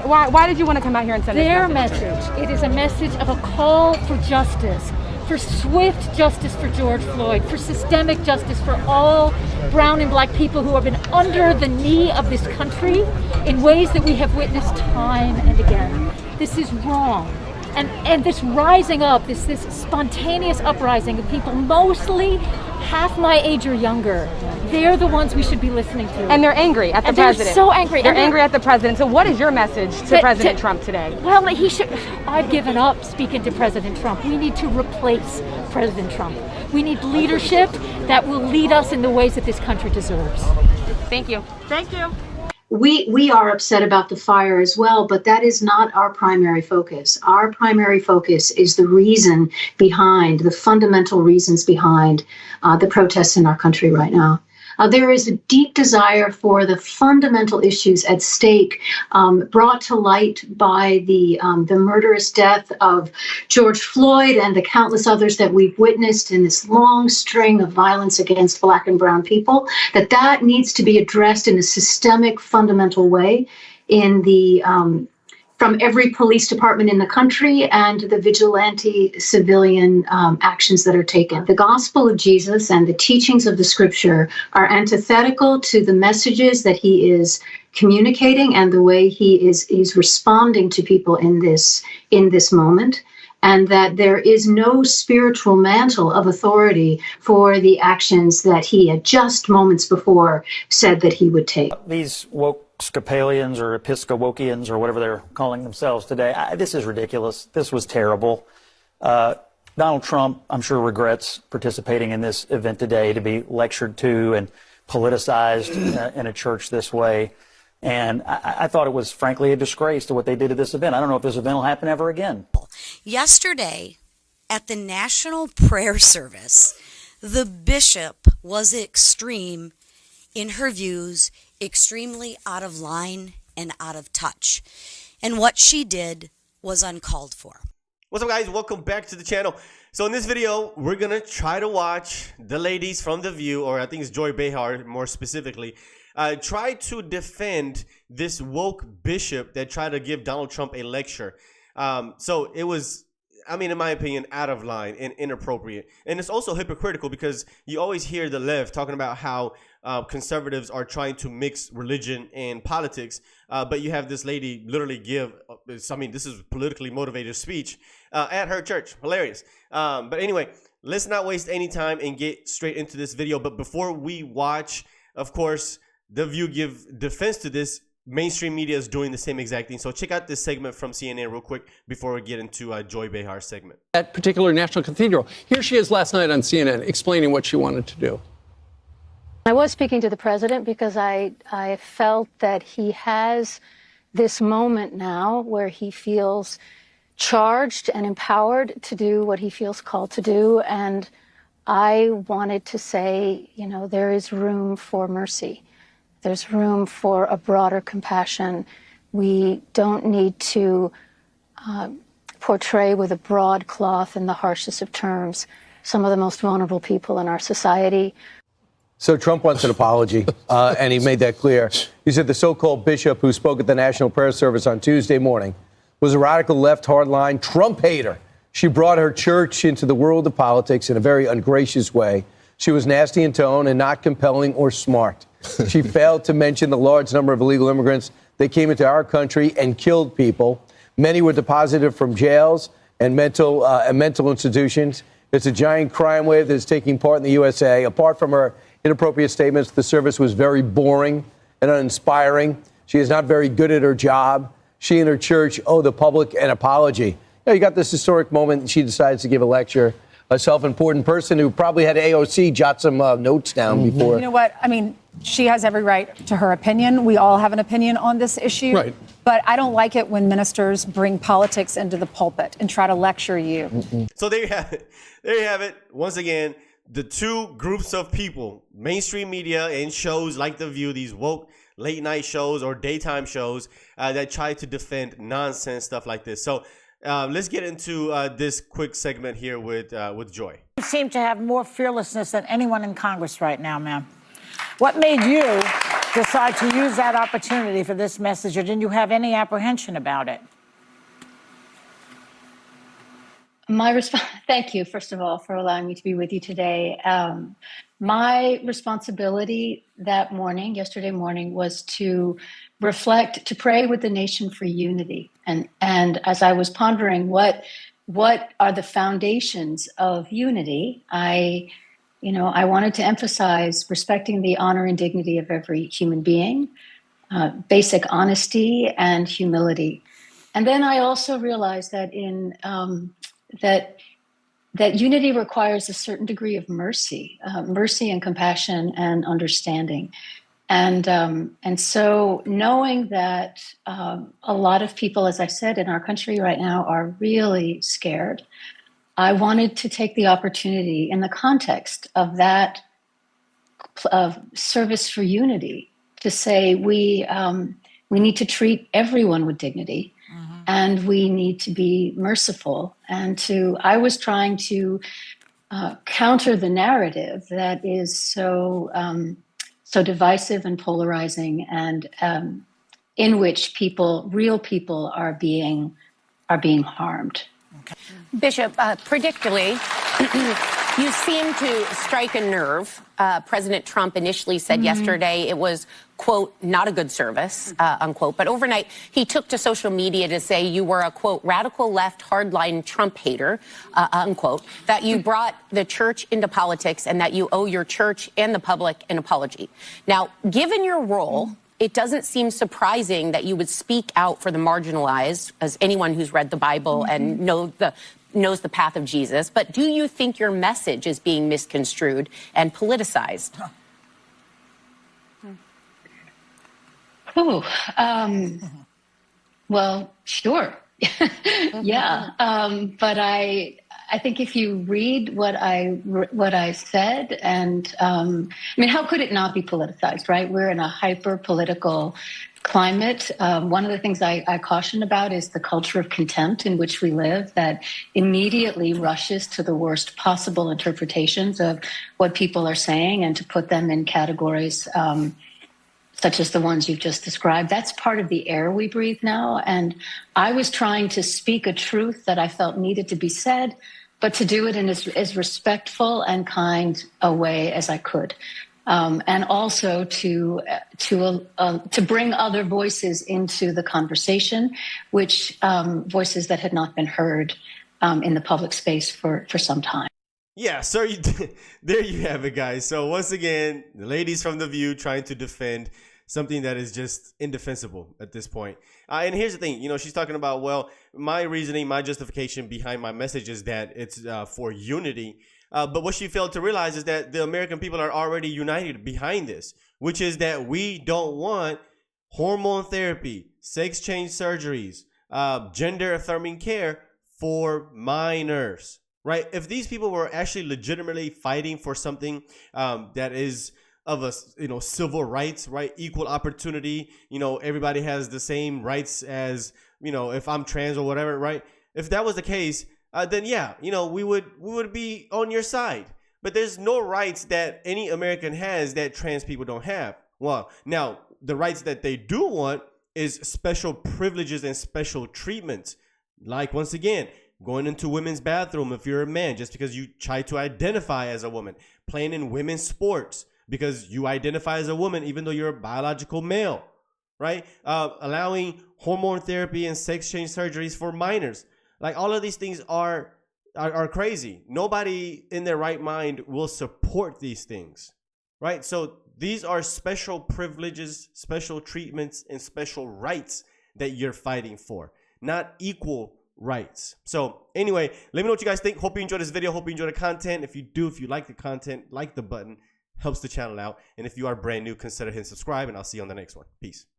Why did you want to come out here and send their this message? It is a message of a call for justice, for swift justice for George Floyd, for systemic justice for all brown and black people who have been under the knee of this country in ways that we have witnessed time and again. This is wrong. And this rising up, this spontaneous uprising of people, mostly half my age or younger, they're the ones we should be listening to. And they're angry at the president. They're so angry. They're angry at the president. So what is your message to President Trump today? Well, I've given up speaking to President Trump. We need to replace President Trump. We need leadership that will lead us in the ways that this country deserves. Thank you. Thank you. We are upset about the fire as well, but that is not our primary focus. Our primary focus is the reason behind, the fundamental reasons behind the protests in our country right now. There is a deep desire for the fundamental issues at stake brought to light by the murderous death of George Floyd and the countless others that we've witnessed in this long string of violence against black and brown people, that needs to be addressed in a systemic, fundamental way in the from every police department in the country and the vigilante civilian actions that are taken. The gospel of Jesus and the teachings of the scripture are antithetical to the messages that he is communicating and the way he is responding to people in this moment, and that there is no spiritual mantle of authority for the actions that he had just moments before said that he would take. These woke Scapalians or Episcopokians or whatever they're calling themselves today. This is ridiculous. This was terrible. Donald Trump, I'm sure, regrets participating in this event today, to be lectured to and politicized in a church this way. And I thought it was, frankly, a disgrace to what they did at this event. I don't know if this event will happen ever again. Yesterday, at the National Prayer Service, the bishop was extreme in her views, extremely out of line and out of touch. And what she did was uncalled for. What's up, guys? Welcome back to the channel. So in this video, we're going to try to watch the ladies from The View, or I think it's Joy Behar more specifically, try to defend this woke bishop that tried to give Donald Trump a lecture. So it was, I mean, in my opinion, out of line and inappropriate. And it's also hypocritical because you always hear the left talking about how conservatives are trying to mix religion and politics. But you have this lady literally give, I mean, this is politically motivated speech at her church. Hilarious. But anyway, let's not waste any time and get straight into this video. But before we watch, of course, The View give defense to this. Mainstream media is doing the same exact thing. So check out this segment from CNN real quick before we get into Joy Behar's segment. That particular National Cathedral. Here she is last night on CNN explaining what she wanted to do. I was speaking to the president because I felt that he has this moment now where he feels charged and empowered to do what he feels called to do. And I wanted to say, you know, there is room for mercy. There's room for a broader compassion. We don't need to portray with a broad cloth in the harshest of terms some of the most vulnerable people in our society. So Trump wants an apology, and he made that clear. He said the so-called bishop who spoke at the National Prayer Service on Tuesday morning was a radical left hardline Trump hater. She brought her church into the world of politics in a very ungracious way. She was nasty in tone and not compelling or smart. She failed to mention the large number of illegal immigrants that came into our country and killed people. Many were deposited from jails and mental institutions. It's a giant crime wave that is taking part in the USA. Apart from her inappropriate statements, the service was very boring and uninspiring. She is not very good at her job. She and her church owe the public an apology. You got this historic moment. She decides to give a lecture. A self-important person who probably had AOC jot some notes down before. You know what? I mean, she has every right to her opinion. We all have an opinion on this issue. Right. But I don't like it when ministers bring politics into the pulpit and try to lecture you. So there you have it. There you have it. Once again, the two groups of people, mainstream media and shows like The View, these woke late night shows or daytime shows that try to defend nonsense stuff like this. So let's get into this quick segment here with Joy. You seem to have more fearlessness than anyone in Congress right now, ma'am. What made you decide to use that opportunity for this message, or didn't you have any apprehension about it? My response, thank you, first of all, for allowing me to be with you today. My responsibility that morning, yesterday morning, was to reflect, to pray with the nation for unity. And as I was pondering what are the foundations of unity, I wanted to emphasize respecting the honor and dignity of every human being, basic honesty and humility. And then I also realized that that unity requires a certain degree of mercy and compassion and understanding. And so knowing that a lot of people, as I said, in our country right now are really scared, I wanted to take the opportunity in the context of that of service for unity to say we need to treat everyone with dignity. And we need to be merciful. And I was trying to counter the narrative that is so divisive and polarizing, and in which real people are being harmed. Okay. Bishop, predictably, you seem to strike a nerve. President Trump initially said yesterday it was, quote, not a good service, unquote. But overnight, he took to social media to say you were a, quote, radical left hardline Trump hater, unquote, that you brought the church into politics and that you owe your church and the public an apology. Now, given your role, it doesn't seem surprising that you would speak out for the marginalized, as anyone who's read the Bible and knows the path of Jesus. But do you think your message is being misconstrued and politicized? Well, sure. Yeah. But I think if you read what I said, and I mean, how could it not be politicized, right? We're in a hyper-political climate. One of the things I caution about is the culture of contempt in which we live that immediately rushes to the worst possible interpretations of what people are saying and to put them in categories such as the ones you've just described. That's part of the air we breathe now. And I was trying to speak a truth that I felt needed to be said, but to do it in as respectful and kind a way as I could. And also to bring other voices into the conversation, which voices that had not been heard in the public space for some time. Yeah, so there you have it, guys. So once again, the ladies from The View trying to defend something that is just indefensible at this point. And here's the thing, she's talking about, well, my reasoning, my justification behind my message is that it's for unity. But what she failed to realize is that the American people are already united behind this, which is that we don't want hormone therapy, sex change surgeries, gender affirming care for minors. Right? If these people were actually legitimately fighting for something that is of a civil rights, right, equal opportunity, everybody has the same rights as if I'm trans or whatever, right? If that was the case, then yeah, we would be on your side. But there's no rights that any American has that trans people don't have. Well, now the rights that they do want is special privileges and special treatments, like once again, going into women's bathroom if you're a man just because you try to identify as a woman, playing in women's sports because you identify as a woman even though you're a biological male, right? Allowing hormone therapy and sex change surgeries for minors. Like, all of these things are crazy. Nobody in their right mind will support these things, right? So these are special privileges, special treatments, and special rights that you're fighting for, not equal rights. So anyway, let me know what you guys think. Hope you enjoyed this video. Hope you enjoyed the content. If you like the content, like the button, helps the channel out. And if you are brand new, consider hitting subscribe, and I'll see you on the next one. Peace.